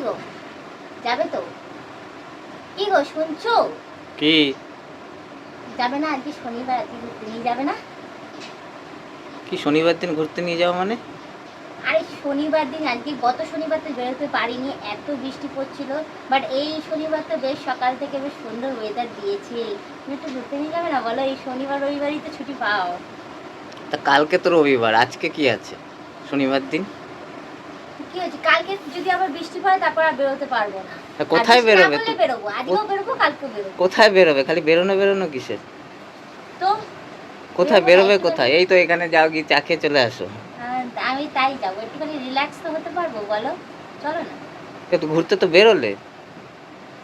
গো, যাবে তো? কি গো শুনছো? কি? যাবে না আজকে শনিবার, আজকে ঘুরতে নিয়ে যাবে না? কি শনিবার দিন ঘুরতে নিয়ে যাওয়া মানে? আরে শনিবার দিন, আজকে গত শনিবার তো বেরোতে পারিনি, এত বৃষ্টি পড়ছিল। বাট এই শনিবার তো বেশ সকাল থেকে বেশ সুন্দর ওয়েদার দিয়েছে। তুমি একটু ঘুরতে নিয়ে যাবে না বলো? এই শনিবার রবিবারই তো ছুটি পাও। তা কালকে তো রবিবার, আজকে কি আছে শনিবার দিন? কি হয়েছে? কালকে যদি আবার বৃষ্টি পড়ে তারপর আর বেরোতে পারবো না। তা আর কোথায় বৃষ্টি না বেরোবে পড়লে তো? বেরোবো, আজকেও বেরোবো, কালকেও বেরোবো। কোথায় বেরোবে? খালি বেরোনো বেরোনো কিসের? তো কোথায় বেরোবো না বেরোবে? একটুখানি? কোথায়? এই তো এখানে যাও, গিয়ে চা খেয়ে চলে আসো। আমি তাই যাবো, একটুখানি রিল্যাক্স তো হতে পারবো বলো? চলো না। তো ঘুরতে তো বেরোলে,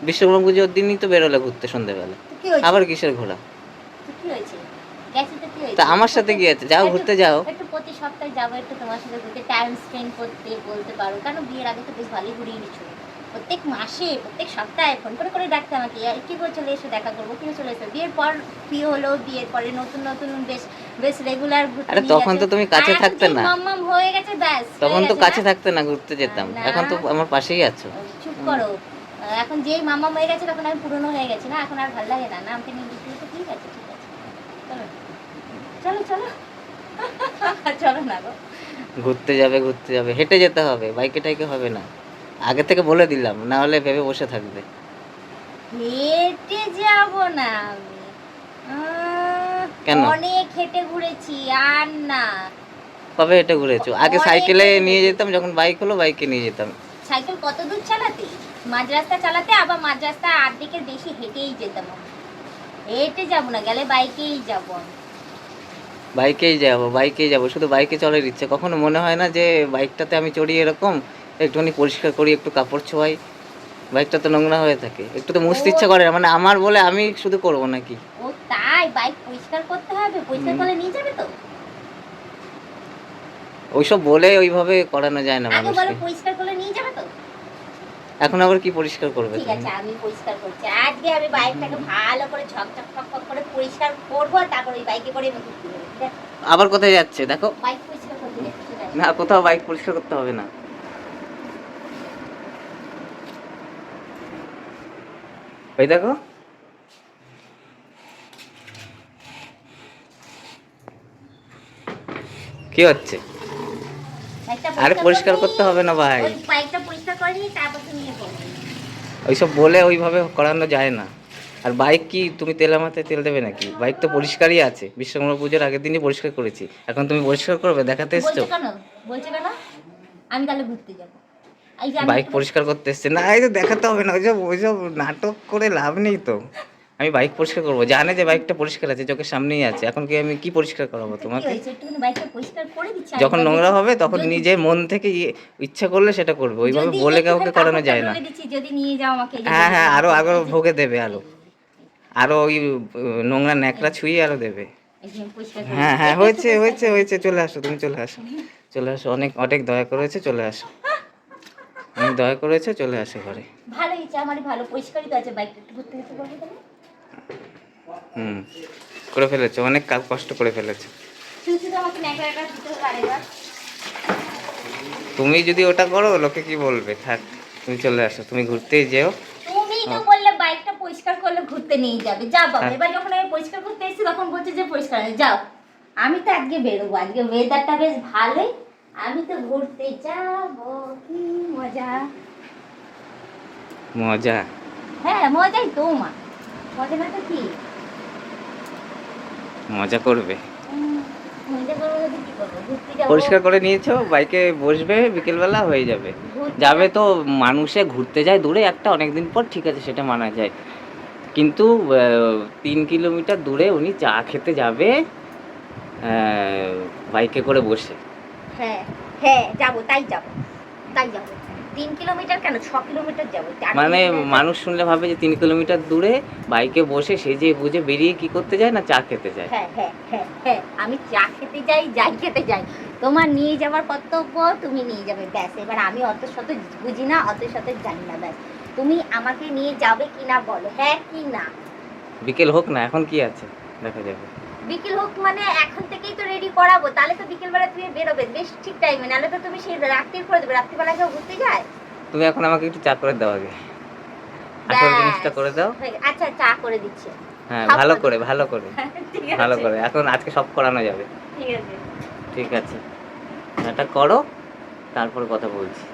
বিশ্বকর্মা পুজোর দিনই তো বেরোলে ঘুরতে সন্ধ্যেবেলা। তো কি হয়েছে? আবার কিসের ঘোরা? তো কি হয়েছে? গেছি তো কি তা হয়েছে? আমার সাথে কি আছে? যাও, ঘুরতে যাও। একটু প্রতি সপ্তাহে যাবো, একটু তোমার সাথে ঘুরতে টাইম স্পেন্ড করতে বলতে পারো। কেন বিয়ের আগে তো বেশ ভালোই ঘুরিয়ে নিচ্ছো। প্রত্যেক মাসে প্রত্যেক সপ্তাহে ফোন করে করে ডাকতে আমাকে, কি করে চলে এসো, দেখা করবো, কি করে চলে এসো। বিয়ের পর বিয়ে হলো, বিয়ের পরে নতুন নতুন বেশ বেশ রেগুলার ঘুরতে আরে নিয়ে তখন গেছে। তো তুমি আর কাছে এখন থাকতে যেই না। মাম্মাম হয়ে গেছে ব্যাস তখন হয়ে তো গেছে কাছে না? থাকতে না, ঘুরতে যেতাম। না, এখন তো আমার পাশেই আছো। চুপ করো। এখন যেই মাম্মাম হয়ে গেছে তখন আমি পুরনো হয়ে গেছি না, এখন আর ভালো লাগে না। না আমাকে নিয়ে ঘুরতে যেতে, ঠিক আছে ঠিক আছে, চলো চলো চলো। চলো না গো। ঘুরতে যাবে, ঘুরতে যাবে, হেঁটে যেতে হবে, বাইকে টাইকে হবে না। আগে থেকে বলে দিলাম, না হলে ভেবে বসে থাকবে। হেঁটে যাব না আমি। কেন? অনেক হেঁটে ঘুরেছি, আর না। কবে হেঁটে ঘুরেছো? আগে অনেক সাইকেলে হেঁটে নিয়ে ঘুরেছি। যেতাম, যখন বাইক হলো বাইকে নিয়ে যেতাম। সাইকেল কত দূর চালাতে? মাঝ রাস্তা চালাতে, আবার মাঝ রাস্তা আর্ধেকের বেশি হেঁটেই যেতাম আমি। হেঁটে যাব না, গেলে বাইকেই যাব আমি। বাইকেই যাবো, বাইকেই যাবো, শুধু বাইকে চলার ইচ্ছে। কখনো মনে হয় না যে বাইকটাতে আমি চড়ি এরকম একটুখানি পরিষ্কার করি, একটু কাপড় ছোঁয়াই? বাইকটা তো নোংরা হয়ে থাকে, একটু তো ও মুছতে ইচ্ছে করে না। মানে আমার বলে আমি শুধু করবো নাকি? ও তাই? বাইক পরিষ্কার করতে হবে, পরিষ্কার হুম। করলে নিয়ে যাবে তো? ওইসব বলে ওইভাবে করানো যায় না আগে বলো, মানুষকে। পরিষ্কার করলে নিয়ে যাবে তো? এখন আবার কি পরিষ্কার করবে ঠিক তুমি? আছে, আমি পরিষ্কার করছি। আজকে আমি বাইকটাকে ভালো করে ঝকঝক ফকফক করে পরিষ্কার করবো, তারপর ওই বাইকে করে আমি ঘুরতে যাবো। দেখ, আবার কোথায় যাচ্ছে দেখো? বাইক পরিষ্কার করতে যাচ্ছি, ঠিক আছে। না, কোথাও বাইক পরিষ্কার করতে হবে না। ওই দেখো, কি হচ্ছে? বাইকটা আরে পরিষ্কার করে করতে হবে না ভাই। ওই বাইকটা পরিষ্কার করে নি, তারপর তুমি নিয়ে পড়বে। ওইসব বলে ওইভাবে করানো যায় না। আর বাইক কি তুমি তেলের মাথায় তেল দেবে নাকি? বাইক তো পরিষ্কারই আছে, বিশ্বকর্মা পুজোর আগের দিনই পরিষ্কার করেছি। এখন তুমি পরিষ্কার করবে? দেখাতে এসছো? বলছে কেন? বলছে কেন? আমি তাহলে ঘুরতে যাবো। এই যে আমি বাইক একটু পরিষ্কার করতে এসছে না, এই তো দেখাতে হবে না। ওইসব ওইসব নাটক করে লাভ নেই তো। আমি বাইক পরিষ্কার করবো, জানে যে বাইকটা পরিষ্কার আছে, চোখের সামনেই আছে। এখন কি আমি কি পরিষ্কার করাবো তো কি তোমাকে? হয়েছে, একটুখানি বাইকটা পরিষ্কার করে দিচ্ছি যখন আরেকবার নোংরা দেখি। হবে তখন যদি নিজে মন থেকে ইচ্ছা করলে সেটা করবে, ওইভাবে যদি বলে কাউকে একটুখানি করানো কাপড়টা যায় না। তুলে দিচ্ছি, যদি নিয়ে যাও আমাকে, এই যে হ্যাঁ বলে হ্যাঁ, দিলাম আরো আরো এই যে ভোগে দেবে, এই আরো যে, আরো ওই নোংরা এই ন্যাকড়া যে, ছুঁয়ে আরো দেবে। এই যে আমি পরিষ্কার করে হ্যাঁ দিচ্ছি, হ্যাঁ, একটু একটু হয়েছে পরিষ্কার হয়েছে করে হয়েছে, দিচ্ছি। চলে আসো, তুমি চলে আসো। চলে আসো, অনেক অনেক দয়া করেছে, চলে আসো। অনেক দয়া করেছে, চলে আসো ঘরে। ভালো হয়েছে, আমারই ভালো, পরিষ্কারই তো আছে বাইকটা, একটু ঘুরতে যেতে পারবো তাহলে। হুম, করে ফেলেছো, অনেক কষ্ট করে ফেলেছো। শুধু শুধু আমাকে ন্যাকড়া ন্যাকড়া দিতে হবে আরেকবার। তুমি যদি ওটা করো লোকে কি বলবে? থাক, তুমি চলে আসো, তুমি ঘুরতেই যেও। তুমি তো ও, বললে বাইকটা পরিষ্কার করলে ঘুরতে নিয়ে যাবে, যাও বাবা। থাক। এবার যখন আমি পরিষ্কার করতে এসেছি তখন বলছে যে পরিষ্কার আছে, যাও। আমি তো আজকে বেরোবো, আজকে ওয়েদারটা বেশ ভালোই, আমি তো ঘুরতে যাবো, কি মজা। মজা? হ্যাঁ মজাই তো মা, মজা না তো কি? মজা করবে? উম, মজা করবো না তো কি করবো, ঘুরতে যাবো। পরিষ্কার করে নিয়েছো, বাইকে বসবে, বিকেলবেলা হয়ে যাবে। ঘুরতে যাবে যাব। তো। মানুষে ঘুরতে যায় দূরে একটা, অনেকদিন পর, ঠিক আছে, সেটা মানা যায়। কিন্তু 3 কিলোমিটার দূরে উনি চা খেতে যাবে বাইকে করে বসে। হ্যাঁ হ্যাঁ যাবো, তাই যাবো, তাই যাবো। 3 কিলোমিটার কেন, 6 কিলোমিটার যাবো, 4 মানে কিলোমিটার যাবো। মানুষ শুনলে ভাবে যে 3 কিলোমিটার দূরে বাইকে বসে সেজে গুজে বেরিয়ে কি করতে যায় না, চা খেতে যায়। হ্যাঁ হ্যাঁ হ্যাঁ হ্যাঁ, আমি চা খেতে যাই, যাই খেতে যাই। তোমার নিয়ে যাওয়ার কর্তব্য, তুমি নিয়ে যাবে ব্যাস। এবার আমি অত শত বুঝি না, অত শত জানি না, ব্যাস। তুমি আমাকে নিয়ে যাবে কি না বলো, হ্যাঁ কি না? বিকেল হোক না, এখন কি আছে, দেখা যাবে। বিকেল হোক মানে এখন থেকেই তো রেডি করাবো, তাহলে তো বিকেল বেলা তুমি বেরোবে বেশ ঠিক টাইমে, নাহলে তো তুমি সেই রাত্রির করে দেবে। রাত্রিবেলা কেউ ঘুরতে যায়? তুমি এখন আমাকে একটু চা করে দাও আগে, আসল ব্যাস। জিনিসটা করে দাও। আচ্ছা চা করে দিচ্ছি। হ্যাঁ, সব ভালো করে করে দেবো। ভালো করে ঠিক ভালো আছে করে, এখন আজকে সব করানো যাবে। ঠিক আছে। ঠিক আছে, এটা করো, তারপরে কথা বলছি।